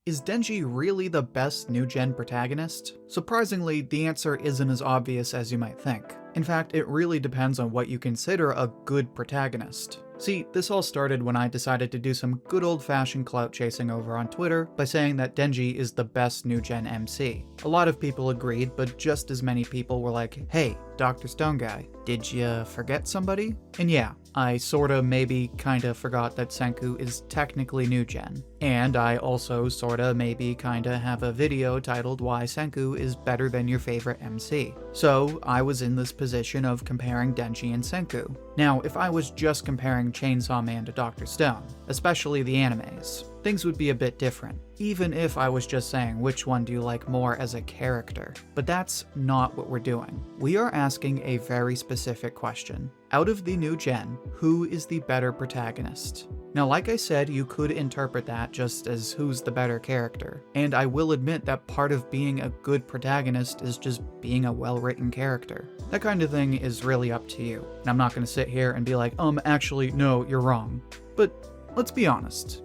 Is Denji really the best new-gen protagonist? Surprisingly, the answer isn't as obvious as you might think. In fact, it really depends on what you consider a good protagonist. See, this all started when I decided to do some good old-fashioned clout chasing over on Twitter by saying that Denji is the best new-gen MC. A lot of people agreed, but just as many people were like, hey, Dr. Stone Guy, did ya forget somebody? And yeah, I sorta maybe kinda forgot that Senku is technically new-gen. And I also sorta maybe kinda have a video titled Why Senku is Better Than Your Favorite MC. So I was in this position of comparing Denji and Senku. Now, if I was just comparing Chainsaw Man to Dr. Stone, especially the animes, things would be a bit different, even if I was just saying which one do you like more as a character. But that's not what we're doing. We are asking a very specific question. Out of the new gen, who is the better protagonist? Now, like I said, you could interpret that just as who's the better character, and I will admit that part of being a good protagonist is just being a well-written character. That kind of thing is really up to you, and I'm not gonna sit here and be like, actually, no, you're wrong. But let's be honest,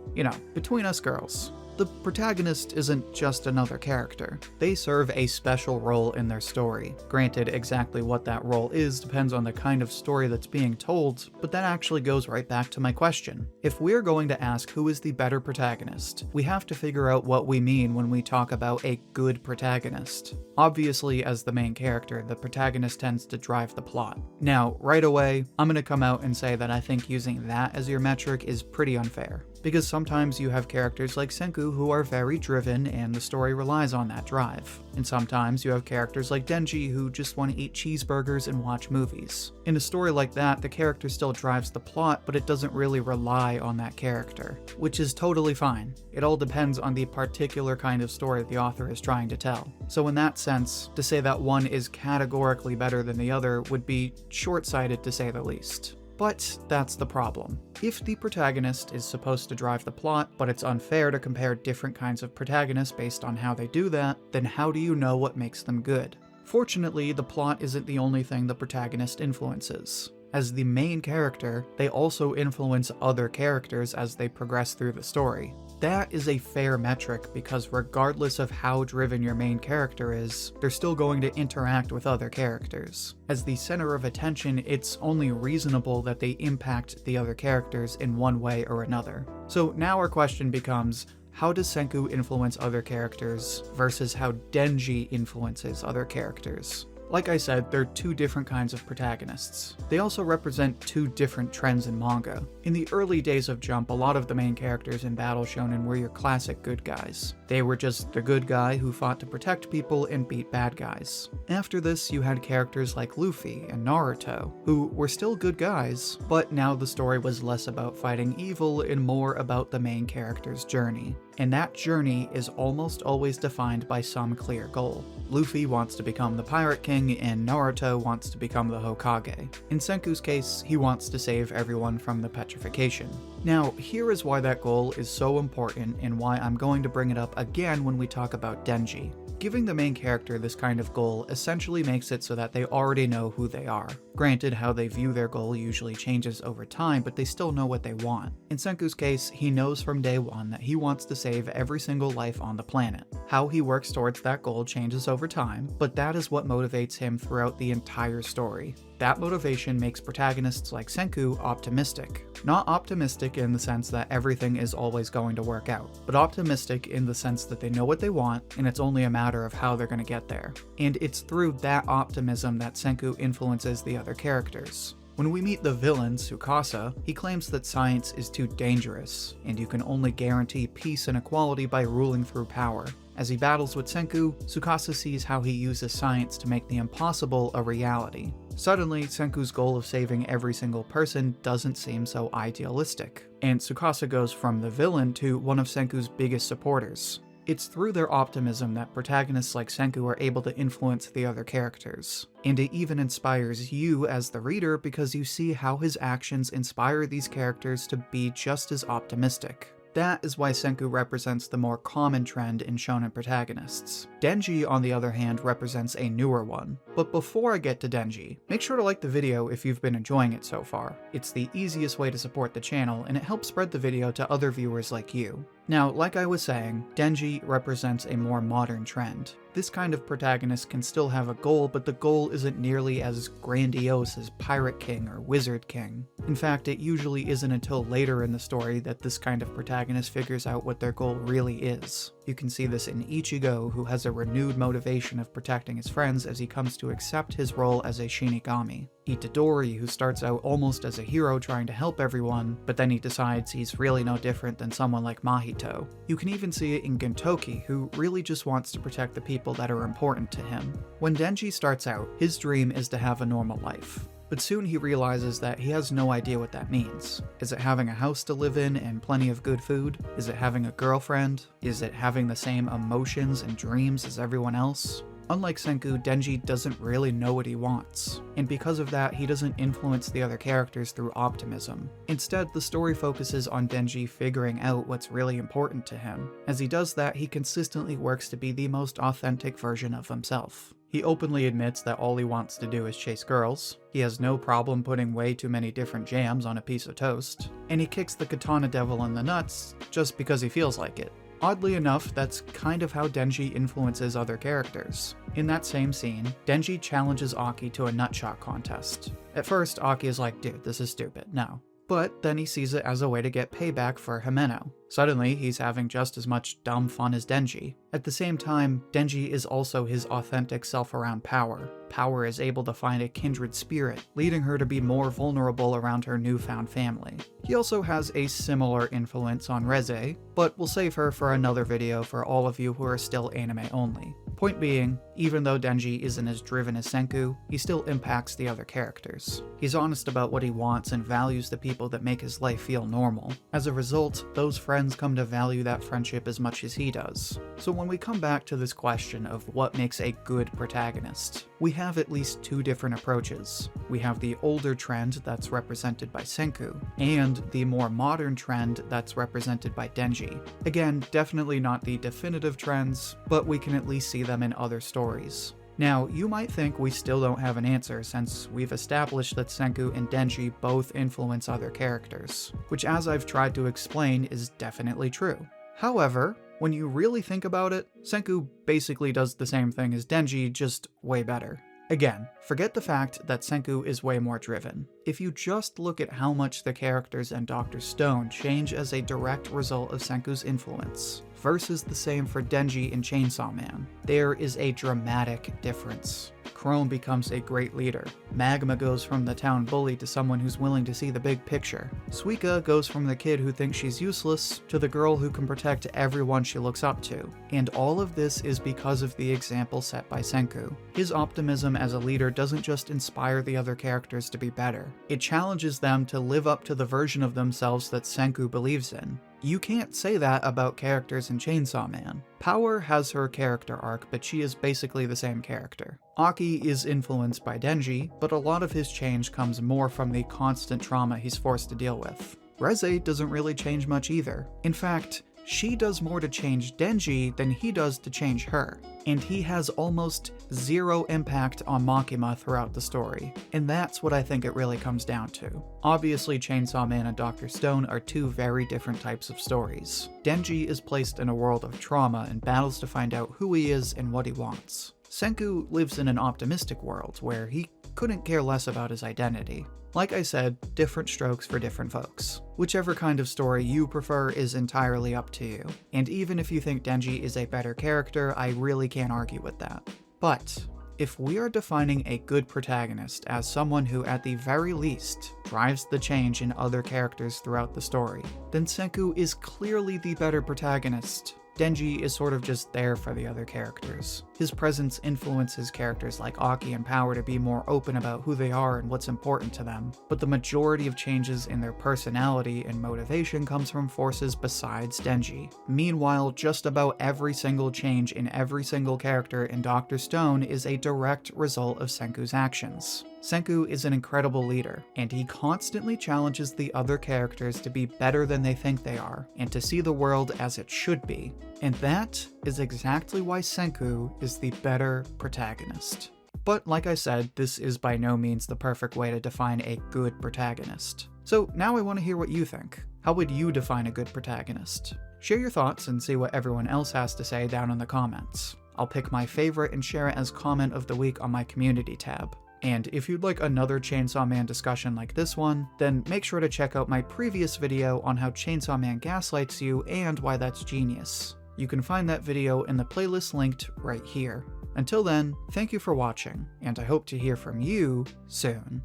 between us girls, the protagonist isn't just another character. They serve a special role in their story. Granted, exactly what that role is depends on the kind of story that's being told, but that actually goes right back to my question. If we're going to ask who is the better protagonist, we have to figure out what we mean when we talk about a good protagonist. Obviously, as the main character, the protagonist tends to drive the plot. Now, right away, I'm gonna come out and say that I think using that as your metric is pretty unfair. Because sometimes you have characters like Senku who are very driven and the story relies on that drive. And sometimes you have characters like Denji who just want to eat cheeseburgers and watch movies. In a story like that, the character still drives the plot, but it doesn't really rely on that character, which is totally fine. It all depends on the particular kind of story the author is trying to tell. So in that sense, to say that one is categorically better than the other would be short-sighted to say the least. But that's the problem. If the protagonist is supposed to drive the plot, but it's unfair to compare different kinds of protagonists based on how they do that, then how do you know what makes them good? Fortunately, the plot isn't the only thing the protagonist influences. As the main character, they also influence other characters as they progress through the story. That is a fair metric because regardless of how driven your main character is, they're still going to interact with other characters. As the center of attention, it's only reasonable that they impact the other characters in one way or another. So now our question becomes, how does Senku influence other characters versus how Denji influences other characters? Like I said, they're two different kinds of protagonists. They also represent two different trends in manga. In the early days of Jump, a lot of the main characters in Battle Shonen were your classic good guys. They were just the good guy who fought to protect people and beat bad guys. After this, you had characters like Luffy and Naruto, who were still good guys, but now the story was less about fighting evil and more about the main character's journey. And that journey is almost always defined by some clear goal. Luffy wants to become the Pirate King, and Naruto wants to become the Hokage. In Senku's case, he wants to save everyone from the petrification. Now, here is why that goal is so important and why I'm going to bring it up again when we talk about Denji. Giving the main character this kind of goal essentially makes it so that they already know who they are. Granted, how they view their goal usually changes over time, but they still know what they want. In Senku's case, he knows from day one that he wants to save every single life on the planet. How he works towards that goal changes over time, but that is what motivates him throughout the entire story. That motivation makes protagonists like Senku optimistic. Not optimistic in the sense that everything is always going to work out, but optimistic in the sense that they know what they want, and it's only a matter of how they're going to get there. And it's through that optimism that Senku influences the other characters. When we meet the villain, Tsukasa, he claims that science is too dangerous, and you can only guarantee peace and equality by ruling through power. As he battles with Senku, Tsukasa sees how he uses science to make the impossible a reality. Suddenly, Senku's goal of saving every single person doesn't seem so idealistic, and Tsukasa goes from the villain to one of Senku's biggest supporters. It's through their optimism that protagonists like Senku are able to influence the other characters. And it even inspires you as the reader because you see how his actions inspire these characters to be just as optimistic. That is why Senku represents the more common trend in shonen protagonists. Denji, on the other hand, represents a newer one. But before I get to Denji, make sure to like the video if you've been enjoying it so far. It's the easiest way to support the channel, and it helps spread the video to other viewers like you. Now, like I was saying, Denji represents a more modern trend. This kind of protagonist can still have a goal, but the goal isn't nearly as grandiose as Pirate King or Wizard King. In fact, it usually isn't until later in the story that this kind of protagonist figures out what their goal really is. You can see this in Ichigo, who has a renewed motivation of protecting his friends as he comes to accept his role as a Shinigami. Itadori, who starts out almost as a hero trying to help everyone, but then he decides he's really no different than someone like Mahito. You can even see it in Gintoki, who really just wants to protect the people that are important to him. When Denji starts out, his dream is to have a normal life. But soon he realizes that he has no idea what that means. Is it having a house to live in and plenty of good food? Is it having a girlfriend? Is it having the same emotions and dreams as everyone else? Unlike Senku, Denji doesn't really know what he wants, and because of that, he doesn't influence the other characters through optimism. Instead, the story focuses on Denji figuring out what's really important to him. As he does that, he consistently works to be the most authentic version of himself. He openly admits that all he wants to do is chase girls, he has no problem putting way too many different jams on a piece of toast, and he kicks the Katana Devil in the nuts just because he feels like it. Oddly enough, that's kind of how Denji influences other characters. In that same scene, Denji challenges Aki to a nutshot contest. At first, Aki is like, dude, this is stupid, no. But then he sees it as a way to get payback for Himeno. Suddenly, he's having just as much dumb fun as Denji. At the same time, Denji is also his authentic self around Power. Power is able to find a kindred spirit, leading her to be more vulnerable around her newfound family. He also has a similar influence on Reze, but we'll save her for another video for all of you who are still anime only. Point being, even though Denji isn't as driven as Senku, he still impacts the other characters. He's honest about what he wants and values the people that make his life feel normal. As a result, those friends come to value that friendship as much as he does. So when we come back to this question of what makes a good protagonist, we have at least two different approaches. We have the older trend that's represented by Senku, and the more modern trend that's represented by Denji. Again, definitely not the definitive trends, but we can at least see them in other stories. Now, you might think we still don't have an answer since we've established that Senku and Denji both influence other characters, which as I've tried to explain is definitely true. However, when you really think about it, Senku basically does the same thing as Denji, just way better. Again, forget the fact that Senku is way more driven. If you just look at how much the characters and Dr. Stone change as a direct result of Senku's influence, versus the same for Denji in Chainsaw Man, there is a dramatic difference. Chrome becomes a great leader. Magma goes from the town bully to someone who's willing to see the big picture. Suika goes from the kid who thinks she's useless to the girl who can protect everyone she looks up to. And all of this is because of the example set by Senku. His optimism as a leader doesn't just inspire the other characters to be better. It challenges them to live up to the version of themselves that Senku believes in. You can't say that about characters in Chainsaw Man. Power has her character arc, but she is basically the same character. Aki is influenced by Denji, but a lot of his change comes more from the constant trauma he's forced to deal with. Reze doesn't really change much either. In fact, she does more to change Denji than he does to change her, and he has almost zero impact on Makima throughout the story, and that's what I think it really comes down to. Obviously, Chainsaw Man and Dr. Stone are two very different types of stories. Denji is placed in a world of trauma and battles to find out who he is and what he wants. Senku lives in an optimistic world where he couldn't care less about his identity. Like I said, different strokes for different folks. Whichever kind of story you prefer is entirely up to you. And even if you think Denji is a better character, I really can't argue with that. But if we are defining a good protagonist as someone who at the very least drives the change in other characters throughout the story, then Senku is clearly the better protagonist. Denji is sort of just there for the other characters. His presence influences characters like Aki and Power to be more open about who they are and what's important to them, but the majority of changes in their personality and motivation comes from forces besides Denji. Meanwhile, just about every single change in every single character in Dr. Stone is a direct result of Senku's actions. Senku is an incredible leader, and he constantly challenges the other characters to be better than they think they are, and to see the world as it should be. And that is exactly why Senku is the better protagonist. But like I said, this is by no means the perfect way to define a good protagonist. So now I want to hear what you think. How would you define a good protagonist? Share your thoughts and see what everyone else has to say down in the comments. I'll pick my favorite and share it as comment of the week on my community tab. And if you'd like another Chainsaw Man discussion like this one, then make sure to check out my previous video on how Chainsaw Man gaslights you and why that's genius. You can find that video in the playlist linked right here. Until then, thank you for watching, and I hope to hear from you soon.